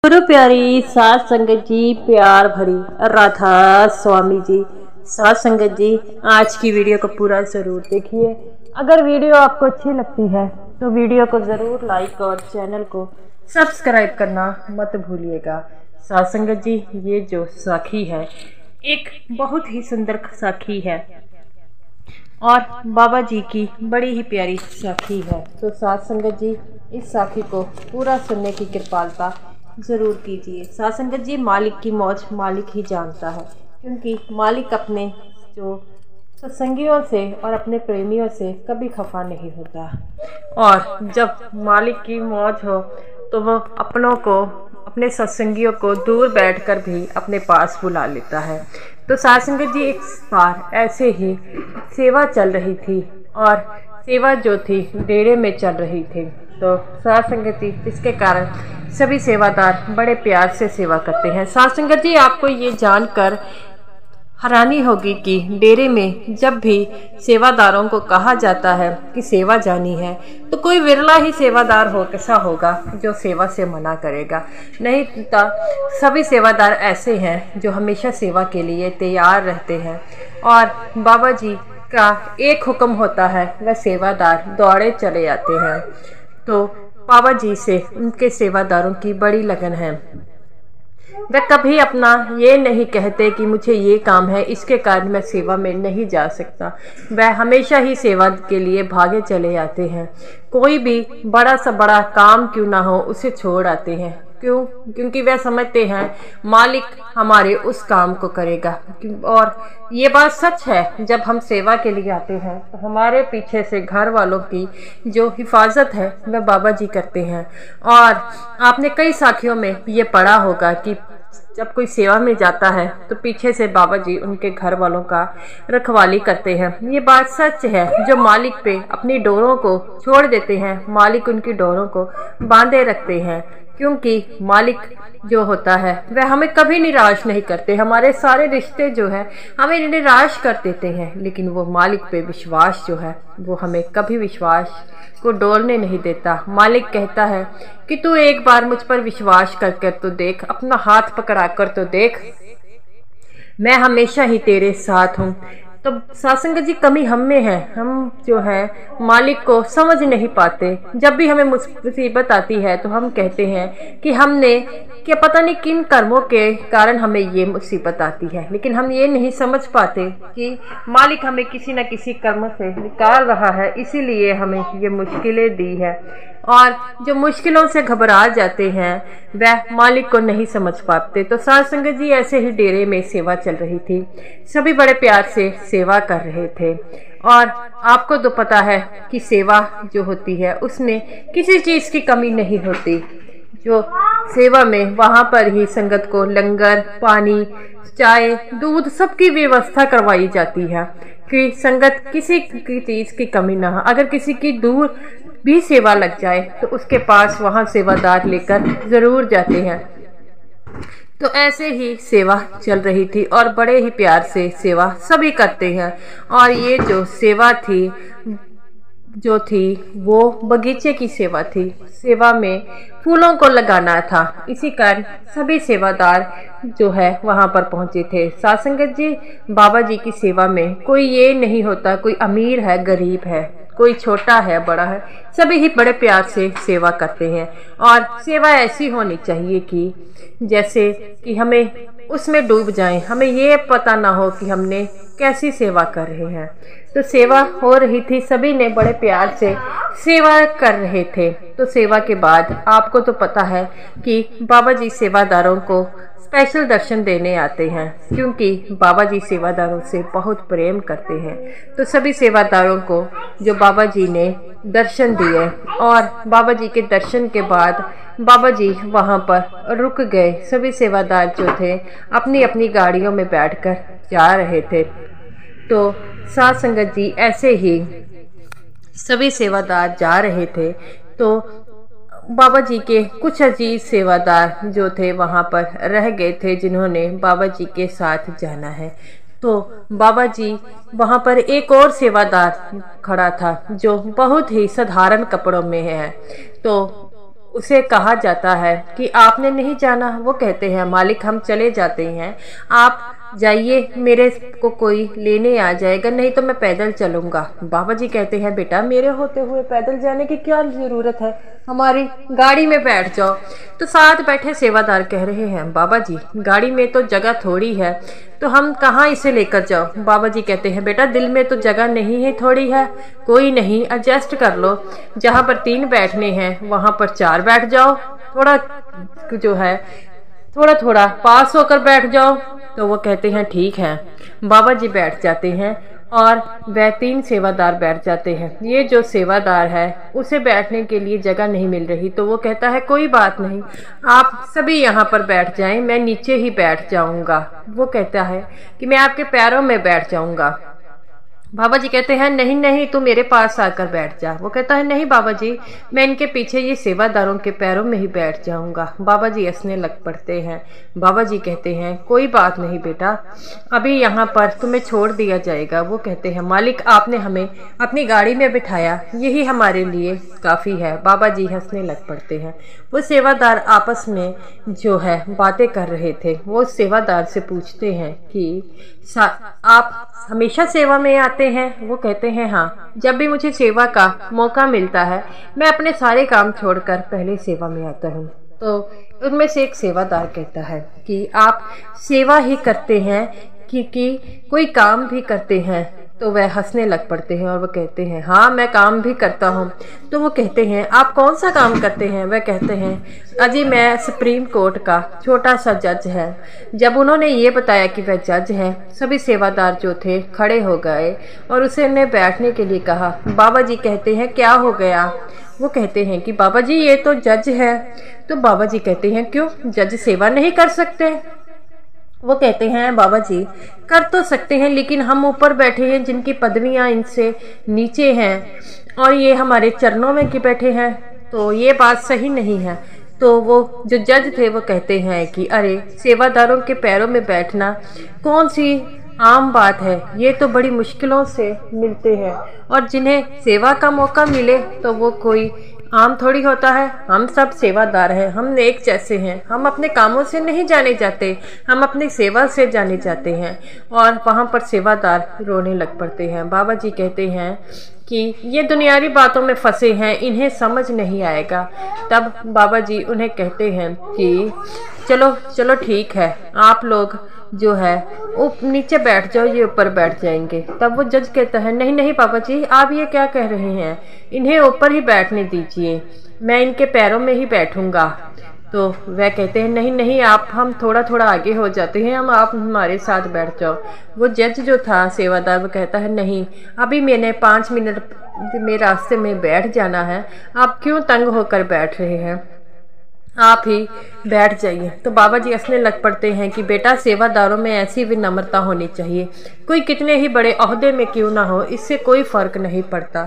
गुरु प्यारी साध संगत जी, प्यार भरी राधा स्वामी जी। साध संगत जी, आज की वीडियो को पूरा ज़रूर देखिए। अगर वीडियो आपको अच्छी लगती है तो वीडियो को ज़रूर लाइक और चैनल को सब्सक्राइब करना मत भूलिएगा। साध संगत जी, ये जो साखी है एक बहुत ही सुंदर साखी है और बाबा जी की बड़ी ही प्यारी साखी है। तो साध संगत जी, इस साखी को पूरा सुनने की कृपालता ज़रूर कीजिए। साध संगत जी, मालिक की मौज मालिक ही जानता है, क्योंकि मालिक अपने जो सत्संगियों से और अपने प्रेमियों से कभी खफा नहीं होता। और जब मालिक की मौज हो तो वह अपनों को, अपने सत्संगियों को दूर बैठकर भी अपने पास बुला लेता है। तो साध संगत जी, एक बार ऐसे ही सेवा चल रही थी और सेवा जो थी डेरे में चल रही थी। तो साध संगत जी, जिसके कारण सभी सेवादार बड़े प्यार से सेवा करते हैं। साध संगत जी, आपको ये जानकर हैरानी होगी कि डेरे में जब भी सेवादारों को कहा जाता है कि सेवा जानी है तो कोई विरला ही सेवादार हो कैसा होगा जो सेवा से मना करेगा। नहीं तो सभी सेवादार ऐसे हैं जो हमेशा सेवा के लिए तैयार रहते हैं और बाबा जी का एक हुक्म होता है, वह सेवादार दौड़े चले आते हैं। तो बाबा जी से उनके सेवादारों की बड़ी लगन है। वे कभी अपना ये नहीं कहते कि मुझे ये काम है, इसके कारण मैं सेवा में नहीं जा सकता। वह हमेशा ही सेवा के लिए भागे चले आते हैं। कोई भी बड़ा सा बड़ा काम क्यों ना हो उसे छोड़ आते हैं। क्यों? क्योंकि वह समझते हैं मालिक हमारे उस काम को करेगा। और ये बात सच है, जब हम सेवा के लिए आते हैं तो हमारे पीछे से घर वालों की जो हिफाजत है वह बाबा जी करते हैं। और आपने कई साखियों में ये पढ़ा होगा कि जब कोई सेवा में जाता है तो पीछे से बाबा जी उनके घर वालों का रखवाली करते हैं। ये बात सच है। जो मालिक पे अपनी डोरों को छोड़ देते हैं, मालिक उनकी डोरों को बांधे रखते हैं, क्योंकि मालिक जो होता है वह हमें कभी निराश नहीं करते। हमारे सारे रिश्ते जो है हमें निराश कर देते हैं, लेकिन वो मालिक पे विश्वास जो है वो हमें कभी विश्वास को डोलने नहीं देता। मालिक कहता है कि तू एक बार मुझ पर विश्वास कर कर तो देख, अपना हाथ पकड़ा कर तो देख, मैं हमेशा ही तेरे साथ हूँ। तो साध संगत जी, कमी हम में है। हम जो है मालिक को समझ नहीं पाते। जब भी हमें मुसीबत आती है तो हम कहते हैं कि हमने क्या पता नहीं किन कर्मों के कारण हमें ये मुसीबत आती है, लेकिन हम ये नहीं समझ पाते कि मालिक हमें किसी न किसी कर्म से निकाल रहा है, इसीलिए हमें ये मुश्किलें दी है। और जो मुश्किलों से घबरा जाते हैं वह मालिक को नहीं समझ पाते। तो साध संगत जी, ऐसे ही डेरे में सेवा चल रही थी। सभी बड़े प्यार से सेवा कर रहे थे। और आपको तो पता है कि सेवा जो होती है उसमें किसी चीज़ की कमी नहीं होती। जो सेवा में वहाँ पर ही संगत को लंगर, पानी, चाय, दूध सबकी व्यवस्था करवाई जाती है कि संगत किसी की चीज़ की कमी ना हो। अगर किसी की दूर भी सेवा लग जाए तो उसके पास वहाँ सेवादार लेकर ज़रूर जाते हैं। तो ऐसे ही सेवा चल रही थी और बड़े ही प्यार से सेवा सभी करते हैं। और ये जो सेवा थी जो थी वो बगीचे की सेवा थी। सेवा में फूलों को लगाना था, इसी कारण सभी सेवादार जो है वहाँ पर पहुँचे थे। साध संगत जी, बाबा जी की सेवा में कोई ये नहीं होता कोई अमीर है गरीब है, कोई छोटा है बड़ा है, सभी ही बड़े प्यार से सेवा करते हैं। और सेवा ऐसी होनी चाहिए कि जैसे कि हमें उसमें डूब जाएं, हमें ये पता ना हो कि हमने कैसी सेवा कर रहे हैं। तो सेवा हो रही थी, सभी ने बड़े प्यार से सेवा कर रहे थे। तो सेवा के बाद आपको तो पता है कि बाबा जी सेवादारों को स्पेशल दर्शन देने आते हैं, क्योंकि बाबा जी सेवादारों से बहुत प्रेम करते हैं। तो सभी सेवादारों को जो बाबा जी ने दर्शन दिए और बाबा जी के दर्शन के बाद बाबा जी वहाँ पर रुक गए। सभी सेवादार जो थे अपनी अपनी गाड़ियों में बैठकर जा रहे थे। तो साध संगत जी, ऐसे ही सभी सेवादार जा रहे थे तो बाबा जी के कुछ अजीज सेवादार जो थे वहाँ पर रह गए थे, जिन्होंने बाबा जी के साथ जाना है। तो बाबा जी वहाँ पर एक और सेवादार खड़ा था जो बहुत ही साधारण कपड़ों में है। तो उसे कहा जाता है कि आपने नहीं जाना। वो कहते हैं मालिक हम चले जाते हैं, आप जाइए, मेरे को कोई लेने आ जाएगा, नहीं तो मैं पैदल चलूँगा। बाबा जी कहते हैं बेटा मेरे होते हुए पैदल जाने की क्या ज़रूरत है, हमारी गाड़ी में बैठ जाओ। तो साथ बैठे सेवादार कह रहे हैं बाबा जी गाड़ी में तो जगह थोड़ी है, तो हम कहाँ इसे लेकर जाओ। बाबा जी कहते हैं बेटा दिल में तो जगह नहीं है, थोड़ी है, कोई नहीं, एडजस्ट कर लो, जहाँ पर 3 बैठने हैं वहाँ पर 4 बैठ जाओ, थोड़ा जो है थोड़ा थोड़ा पास होकर बैठ जाओ। तो वो कहते हैं ठीक है। बाबा जी बैठ जाते हैं और वह 3 सेवादार बैठ जाते हैं। ये जो सेवादार है उसे बैठने के लिए जगह नहीं मिल रही, तो वो कहता है कोई बात नहीं, आप सभी यहाँ पर बैठ जाएं, मैं नीचे ही बैठ जाऊँगा। वो कहता है कि मैं आपके पैरों में बैठ जाऊँगा। बाबा जी कहते हैं नहीं नहीं, तू मेरे पास आकर बैठ जा। वो कहता है नहीं बाबा जी, मैं इनके पीछे ये सेवादारों के पैरों में ही बैठ जाऊंगा। बाबा जी हंसने लग पड़ते हैं। बाबा जी कहते हैं कोई बात नहीं बेटा, अभी यहाँ पर तुम्हें छोड़ दिया जाएगा। वो कहते हैं मालिक आपने हमें अपनी गाड़ी में बिठाया, यही हमारे लिए काफ़ी है। बाबा जी हंसने लग पड़ते हैं। वो सेवादार आपस में जो है बातें कर रहे थे। वो सेवादार से पूछते हैं कि आप हमेशा सेवा में आते हैं? वो कहते हैं हाँ, जब भी मुझे सेवा का मौका मिलता है मैं अपने सारे काम छोड़कर पहले सेवा में आता हूँ। तो उनमें से एक सेवादार कहता है कि आप सेवा ही करते हैं कि कोई काम भी करते हैं? तो वह हंसने लग पड़ते हैं और वो कहते हैं हाँ मैं काम भी करता हूँ। तो वो कहते हैं आप कौन सा काम करते हैं? वह कहते हैं अजी मैं सुप्रीम कोर्ट का छोटा सा जज है। जब उन्होंने ये बताया कि वह जज है, सभी सेवादार जो थे खड़े हो गए और उसे ने बैठने के लिए कहा। बाबा जी कहते हैं क्या हो गया? वो कहते हैं कि बाबा जी ये तो जज है। तो बाबा जी कहते हैं क्यों, जज सेवा नहीं कर सकते? वो कहते हैं बाबा जी कर तो सकते हैं, लेकिन हम ऊपर बैठे हैं जिनकी पदवियां इनसे नीचे हैं और ये हमारे चरणों में के बैठे हैं, तो ये बात सही नहीं है। तो वो जो जज थे वो कहते हैं कि अरे सेवादारों के पैरों में बैठना कौन सी आम बात है, ये तो बड़ी मुश्किलों से मिलते हैं और जिन्हें सेवा का मौका मिले तो वो कोई आम थोड़ी होता है। हम सब सेवादार हैं, हम एक जैसे हैं, हम अपने कामों से नहीं जाने जाते, हम अपनी सेवा से जाने जाते हैं। और वहाँ पर सेवादार रोने लग पड़ते हैं। बाबा जी कहते हैं कि ये दुनियावी बातों में फंसे हैं, इन्हें समझ नहीं आएगा। तब बाबा जी उन्हें कहते हैं कि चलो चलो ठीक है, आप लोग जो है नीचे बैठ जाओ, ये ऊपर बैठ जाएंगे। तब वो जज कहता है नहीं नहीं बाबा जी आप ये क्या कह रहे हैं, इन्हें ऊपर ही बैठने दीजिए, मैं इनके पैरों में ही बैठूंगा। तो वह कहते हैं नहीं नहीं आप हम थोड़ा थोड़ा आगे हो जाते हैं, हम आप हमारे साथ बैठ जाओ। वो जज जो था सेवादार वो कहता है नहीं, अभी मैंने 5 मिनट में रास्ते में बैठ जाना है, आप क्यों तंग होकर बैठ रहे हैं, आप ही बैठ जाइए। तो बाबा जी हंसने लग पड़ते हैं कि बेटा सेवादारों में ऐसी विनम्रता होनी चाहिए, कोई कितने ही बड़े ओहदे में क्यों ना हो, इससे कोई फ़र्क नहीं पड़ता।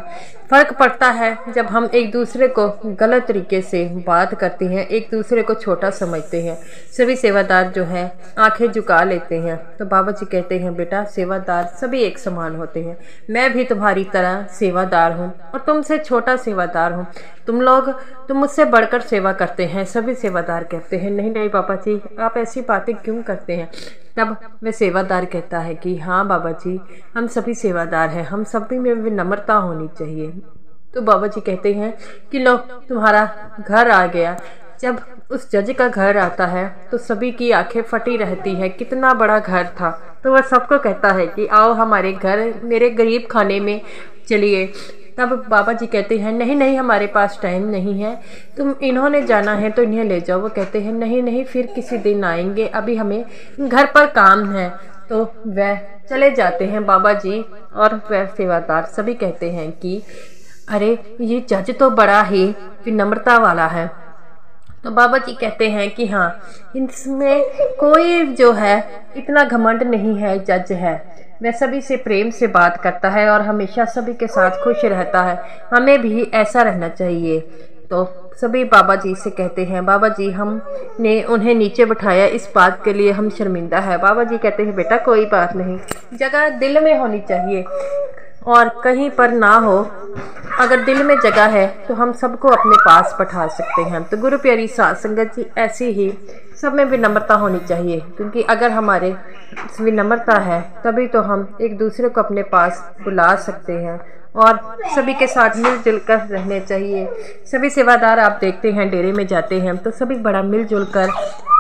फ़र्क पड़ता है जब हम एक दूसरे को गलत तरीके से बात करते हैं, एक दूसरे को छोटा समझते हैं। सभी सेवादार जो हैं आंखें झुका लेते हैं। तो बाबा जी कहते हैं बेटा सेवादार सभी एक समान होते हैं, मैं भी तुम्हारी तरह सेवादार हूँ और तुमसे छोटा सेवादार हूँ, तुम मुझसे बढ़कर सेवा करते हैं। सभी सेवादार कहते हैं नहीं नहीं बाबा जी आप ऐसी बातें क्यों करते हैं। तब वह सेवादार कहता है कि हाँ बाबा जी हम सभी सेवादार हैं, हम सभी में विनम्रता होनी चाहिए। तो बाबा जी कहते हैं कि लो तुम्हारा घर आ गया। जब उस जज का घर आता है तो सभी की आंखें फटी रहती है, कितना बड़ा घर था। तो वह सबको कहता है कि आओ हमारे घर, मेरे गरीब खाने में चलिए। तब बाबा जी कहते हैं नहीं नहीं हमारे पास टाइम नहीं है, तुम इन्होंने जाना है तो इन्हें ले जाओ। वो कहते हैं नहीं नहीं फिर किसी दिन आएंगे, अभी हमें घर पर काम है। तो वह चले जाते हैं बाबा जी और वह सेवादार सभी कहते हैं कि अरे ये जज तो बड़ा ही विनम्रता वाला है। तो बाबा जी कहते हैं कि हाँ इसमें कोई जो है इतना घमंड नहीं है, जज है, वह सभी से प्रेम से बात करता है और हमेशा सभी के साथ खुश रहता है, हमें भी ऐसा रहना चाहिए। तो सभी बाबा जी से कहते हैं बाबा जी हमने उन्हें नीचे बिठाया, इस बात के लिए हम शर्मिंदा है। बाबा जी कहते हैं बेटा कोई बात नहीं, जगह दिल में होनी चाहिए, और कहीं पर ना हो, अगर दिल में जगह है तो हम सबको अपने पास बैठा सकते हैं। तो गुरु प्यारी साध संगत जी, ऐसी ही सब में विनम्रता होनी चाहिए, क्योंकि अगर हमारे विनम्रता है तभी तो हम एक दूसरे को अपने पास बुला सकते हैं और सभी के साथ मिलजुल कर रहने चाहिए। सभी सेवादार आप देखते हैं डेरे में जाते हैं तो सभी बड़ा मिलजुल कर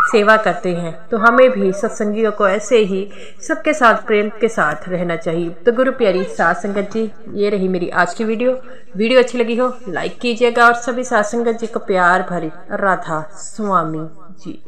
सेवा करते हैं। तो हमें भी सत्संगियों को ऐसे ही सबके साथ प्रेम के साथ रहना चाहिए। तो गुरु प्यारी साध संगत जी, ये रही मेरी आज की वीडियो अच्छी लगी हो लाइक कीजिएगा और सभी साध संगत जी को प्यार भरी राधा स्वामी जी।